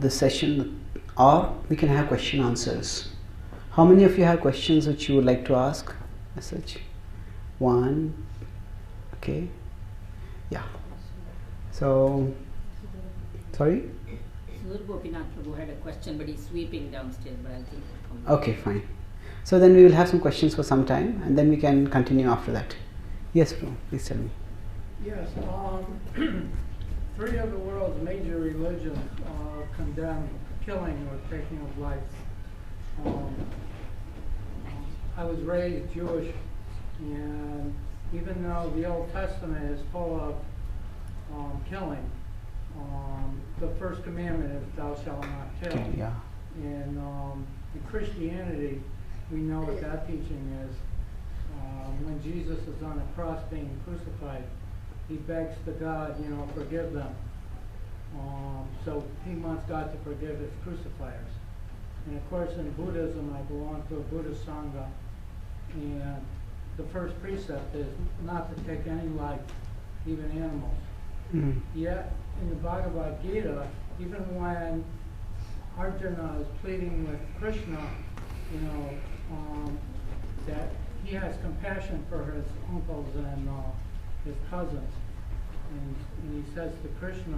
this session, or we can have question answers. How many of you have questions which you would like to ask? As such, one. Okay. Yeah. So, sorry. Gopinath Prabhu had a question, but he's sweeping downstairs. But I think. Okay, fine. So then we will have some questions for some time, and then we can continue after that. Yes, Prabhu, please tell me. Yes, 3 of the world's major religions condemn killing or taking of life. I was raised Jewish, and even though the Old Testament is full of killing, the first commandment is "Thou shalt not kill." Yeah. And in Christianity, we know what that teaching is. When Jesus is on the cross being crucified, he begs to God, forgive them. So he wants God to forgive his crucifiers. And of course, in Buddhism, I belong to a Buddhist Sangha, and the first precept is not to take any life, even animals. Mm-hmm. Yet, in the Bhagavad Gita, even when Arjuna is pleading with Krishna, that he has compassion for his uncles and his cousins. And he says to Krishna,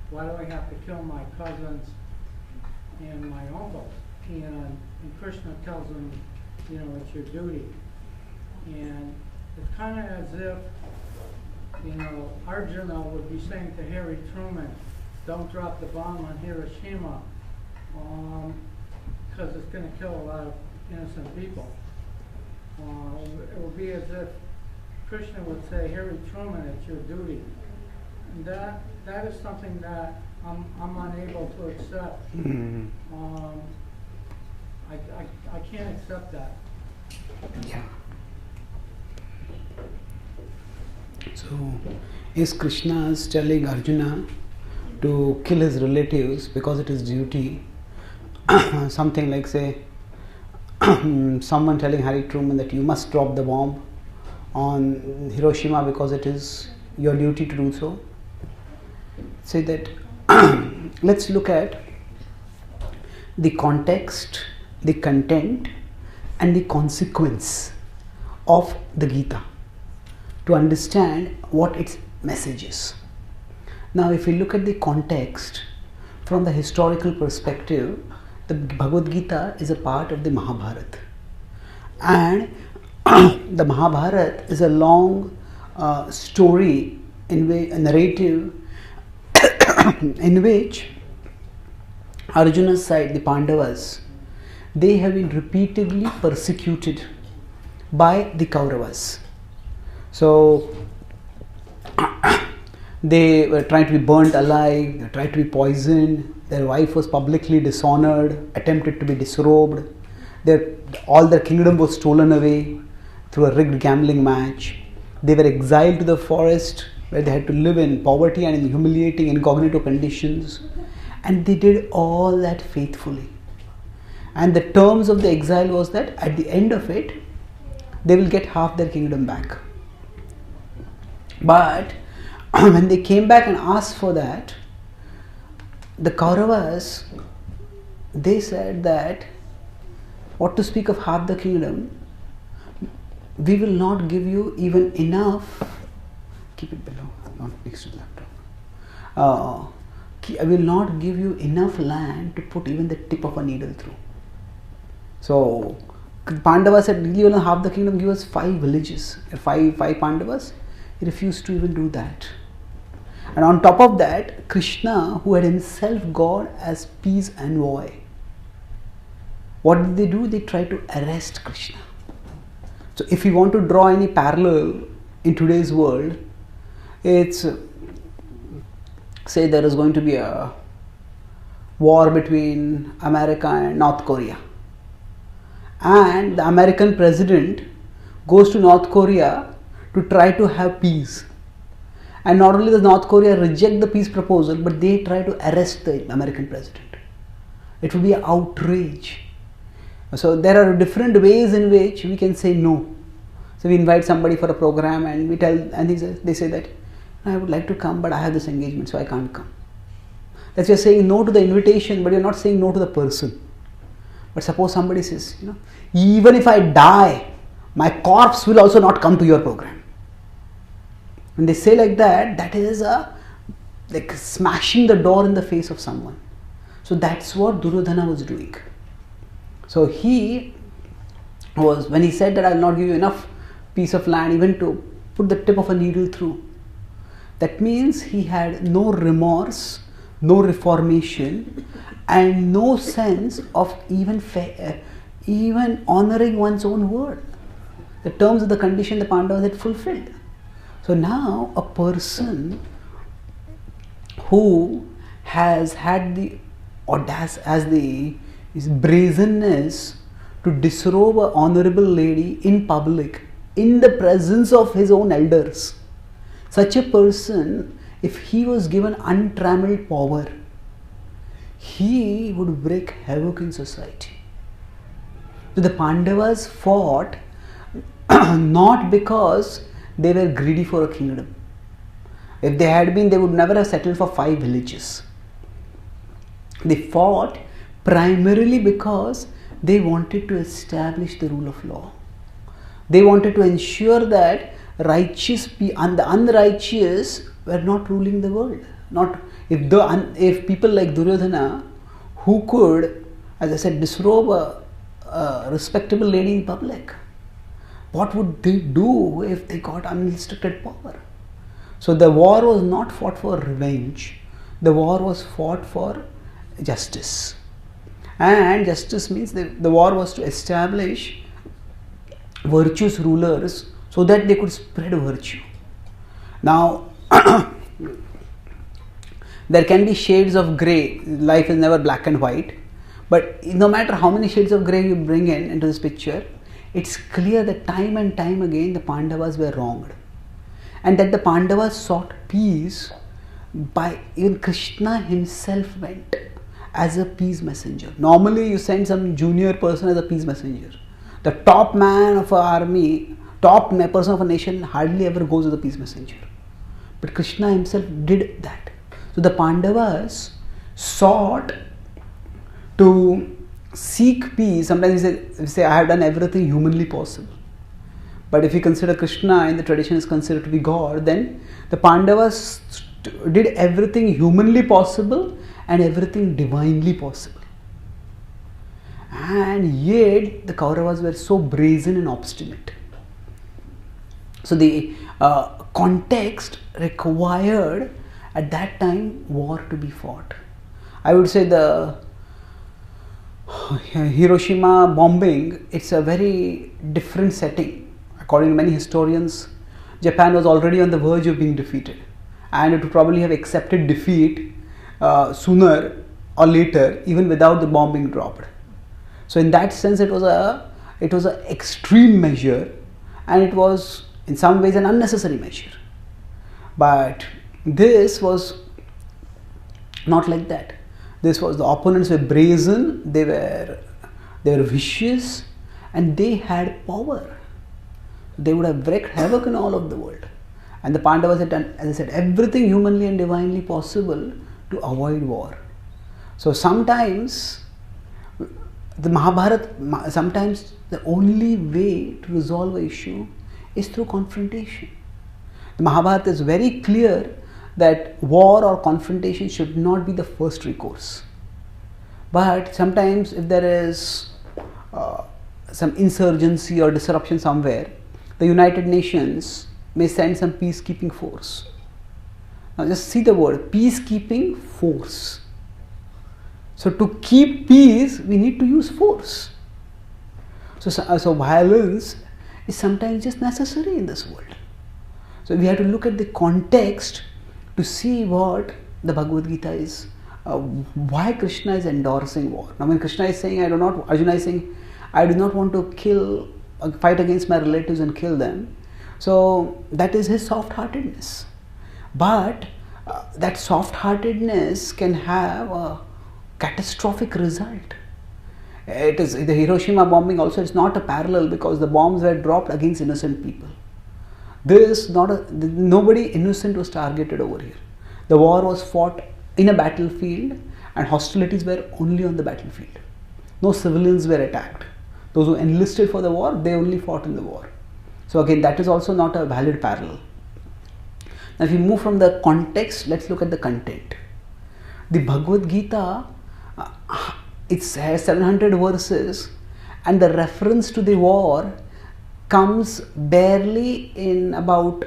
why do I have to kill my cousins and my uncles? And Krishna tells him, it's your duty. And it's kind of as if, Arjuna would be saying to Harry Truman, don't drop the bomb on Hiroshima, because it's going to kill a lot of innocent people. It would be as if Krishna would say, Harry Truman, it's your duty. And that is something that I'm unable to accept. Mm-hmm. I can't accept that. Yeah. So, is Krishna is telling Arjuna to kill his relatives because it is duty? Something like, say, someone telling Harry Truman that you must drop the bomb on Hiroshima because it is your duty to do so. Say that, let's look at the context, the content, and the consequence of the Gita to understand what its message is. Now, if we look at the context from the historical perspective, the Bhagavad Gita is a part of the Mahabharata, and the Mahabharata is a long story a narrative in which Arjuna's side, the Pandavas, they have been repeatedly persecuted by the Kauravas. So they were trying to be burnt alive, they tried to be poisoned, their wife was publicly dishonored, attempted to be disrobed, all their kingdom was stolen away through a rigged gambling match. They were exiled to the forest where they had to live in poverty and in humiliating incognito conditions, and they did all that faithfully. And the terms of the exile was that at the end of it, they will get half their kingdom back. But when they came back and asked for that, the Kauravas, they said that, what to speak of half the kingdom, we will not give you even enough, keep it below, not next to the laptop, I will not give you enough land to put even the tip of a needle through. So Pandava said, really, you know, half the kingdom, give us 5 villages, five Pandavas. He refused to even do that. And on top of that, Krishna, who had himself gone as peace envoy, what did they do? They tried to arrest Krishna. So if you want to draw any parallel in today's world, it's, say there is going to be a war between America and North Korea. And the American president goes to North Korea to try to have peace. And not only does North Korea reject the peace proposal, but they try to arrest the American president. It would be an outrage. So there are different ways in which we can say no. So we invite somebody for a program and we tell, and they say that, I would like to come, but I have this engagement, so I can't come. that you're saying no to the invitation, but you're not saying no to the person. But suppose somebody says, even if I die, my corpse will also not come to your program. When they say like that, that is like smashing the door in the face of someone. So that's what Duryodhana was doing. So he was, when he said that I will not give you enough piece of land even to put the tip of a needle through, that means he had no remorse, no reformation, and no sense of even honoring one's own word. The terms of the condition the Pandavas had fulfilled. So now a person who has had the audacity, his brazenness to disrobe an honorable lady in public, in the presence of his own elders, such a person, if he was given untrammeled power, he would break havoc in society. So the Pandavas fought not because they were greedy for a kingdom. If they had been, they would never have settled for 5 villages. They fought primarily because they wanted to establish the rule of law. They wanted to ensure that righteous and the unrighteous were not ruling the world. Not if people like Duryodhana, who could, as I said, disrobe a respectable lady in public, what would they do if they got unrestricted power? So the war was not fought for revenge. The war was fought for justice. And justice means the war was to establish virtuous rulers so that they could spread virtue. Now, there can be shades of grey. Life is never black and white. But no matter how many shades of grey you bring into this picture, it's clear that time and time again the Pandavas were wronged. And that the Pandavas sought peace by, even Krishna himself went as a peace messenger. Normally you send some junior person as a peace messenger. The top man of an army, top person of a nation hardly ever goes as a peace messenger. But Krishna himself did that. So the Pandavas sought to seek peace. Sometimes we say I have done everything humanly possible. But if you consider Krishna in the tradition is considered to be God, then the Pandavas did everything humanly possible and everything divinely possible. And yet the Kauravas were so brazen and obstinate. So the context required at that time war to be fought. I would say the Hiroshima bombing, it's a very different setting. According to many historians, Japan was already on the verge of being defeated, and it would probably have accepted defeat sooner or later, even without the bomb being dropped. So in that sense, it was an extreme measure, and it was in some ways an unnecessary measure. But this was not like that. This was, the opponents were brazen, they were vicious, and they had power. They would have wreaked havoc in all of the world. And the Pandavas had done, as I said, everything humanly and divinely possible to avoid war. So sometimes the Mahabharata, sometimes the only way to resolve an issue is through confrontation. The Mahabharata is very clear that war or confrontation should not be the first recourse. But sometimes if there is some insurgency or disruption somewhere, the United Nations may send some peacekeeping force. Now just see the word, peacekeeping force. So to keep peace, we need to use force. So violence is sometimes just necessary in this world. So we have to look at the context to see what the Bhagavad Gita is, why Krishna is endorsing war. Now when Krishna is saying, Arjuna is saying, I do not want to fight against my relatives and kill them. So that is his soft-heartedness. But that soft-heartedness can have a catastrophic result. It is the Hiroshima bombing also is not a parallel, because the bombs were dropped against innocent people. Nobody innocent was targeted over here. The war was fought in a battlefield, and hostilities were only on the battlefield. No civilians were attacked. Those who enlisted for the war, they only fought in the war. So again, that is also not a valid parallel. Now if we move from the context, let's look at the content. The Bhagavad Gita, it has 700 verses, and the reference to the war comes barely in about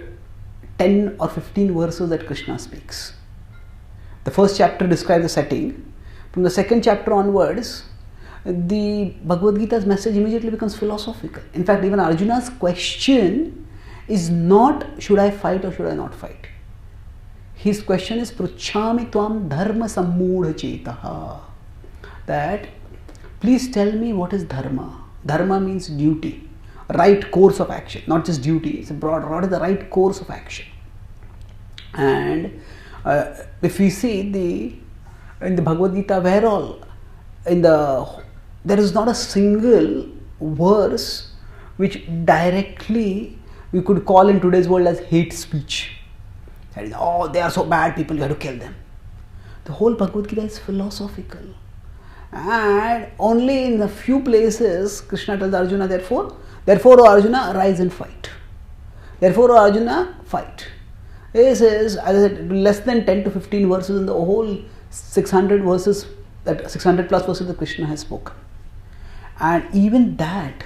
10 or 15 verses that Krishna speaks. The first chapter describes the setting. From the second chapter onwards, the Bhagavad Gita's message immediately becomes philosophical. In fact, even Arjuna's question is not should I fight or should I not fight. His question is Pruchhami tvam dharma sammudha chetaha. That please tell me what is dharma. Dharma means duty, right course of action, not just duty. It's a broad. What is the right course of action? And if we see in the Bhagavad Gita, where all there is not a single verse which directly we could call in today's world as hate speech. That is, oh, they are so bad people, you have to kill them. The whole Bhagavad Gita is philosophical. And only in a few places Krishna tells Arjuna, therefore, O Arjuna, arise and fight. Therefore, O Arjuna, fight. This is, as I said, less than 10 to 15 verses in the whole 600 verses, that 600 plus verses that Krishna has spoken. And even that,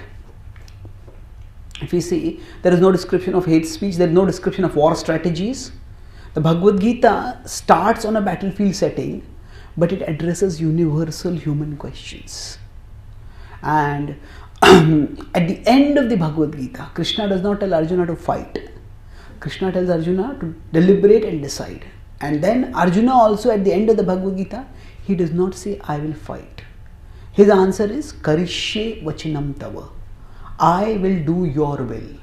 if we see, there is no description of hate speech, there is no description of war strategies. The Bhagavad Gita starts on a battlefield setting, but it addresses universal human questions. And at the end of the Bhagavad Gita, Krishna does not tell Arjuna to fight. Krishna tells Arjuna to deliberate and decide. And then Arjuna also at the end of the Bhagavad Gita, he does not say, I will fight. His answer is, Karishye vachinam tava. I will do your will.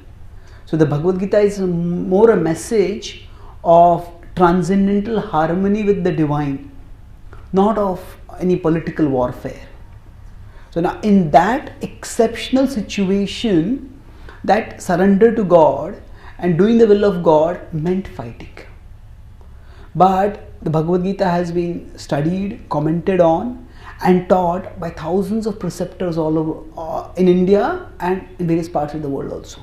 So the Bhagavad Gita is more a message of transcendental harmony with the divine, not of any political warfare. So now in that exceptional situation, that surrender to God and doing the will of God meant fighting. But the Bhagavad Gita has been studied, commented on and taught by thousands of preceptors all over in India and in various parts of the world also.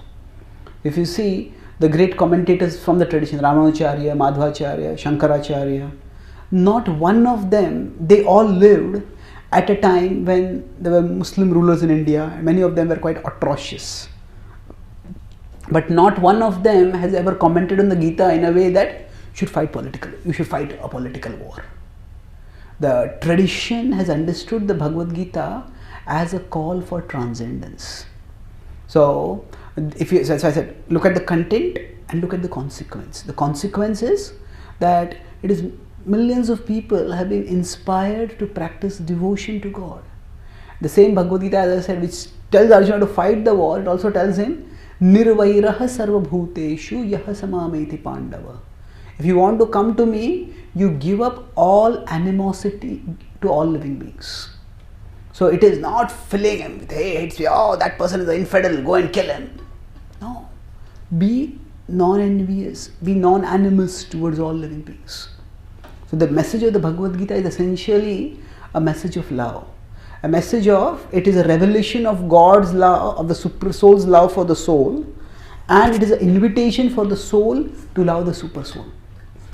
If you see the great commentators from the tradition, Ramanujacharya, Madhvacharya, Shankaracharya, not one of them, they all lived at a time when there were Muslim rulers in India, and many of them were quite atrocious. But not one of them has ever commented on the Gita in a way that you should fight a political war. The tradition has understood the Bhagavad Gita as a call for transcendence. So, as I said, look at the content and look at the consequence. The consequence is that it is millions of people have been inspired to practice devotion to God. The same Bhagavad Gita, as I said, which tells Arjuna to fight the war, it also tells him, Nirvairaha sarva bhuteshu yaha samameti pandava. If you want to come to me, you give up all animosity to all living beings. So it is not filling him with hate, oh, that person is an infidel, go and kill him. No. Be non-envious, be non-animist towards all living beings. So the message of the Bhagavad Gita is essentially a message of love. A message of, it is a revelation of God's love, of the super soul's love for the soul, and it is an invitation for the soul to love the super soul.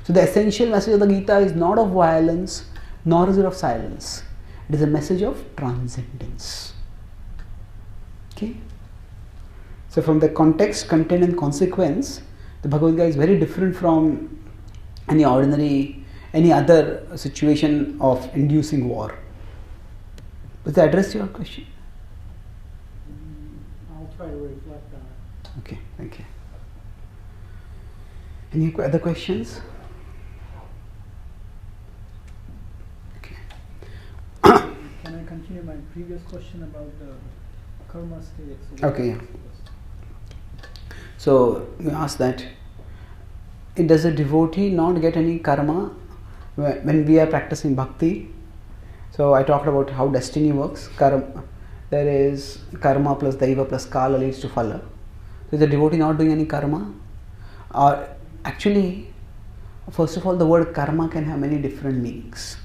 So the essential message of the Gita is not of violence, nor is it of silence. It is a message of transcendence. Okay? So from the context, content and consequence, the Bhagavad Gita is very different from any other situation of inducing war. Does that address your question? I'll try to reflect on it. Okay, thank you. Any other questions? Okay. Can I continue my previous question about the karma state? So okay, yeah. So we asked that, does a devotee not get any karma when we are practicing bhakti? So I talked about how destiny works. There is karma plus daiva plus kala leads to phala. So is the devotee not doing any karma? Actually, First of all, the word karma can have many different meanings.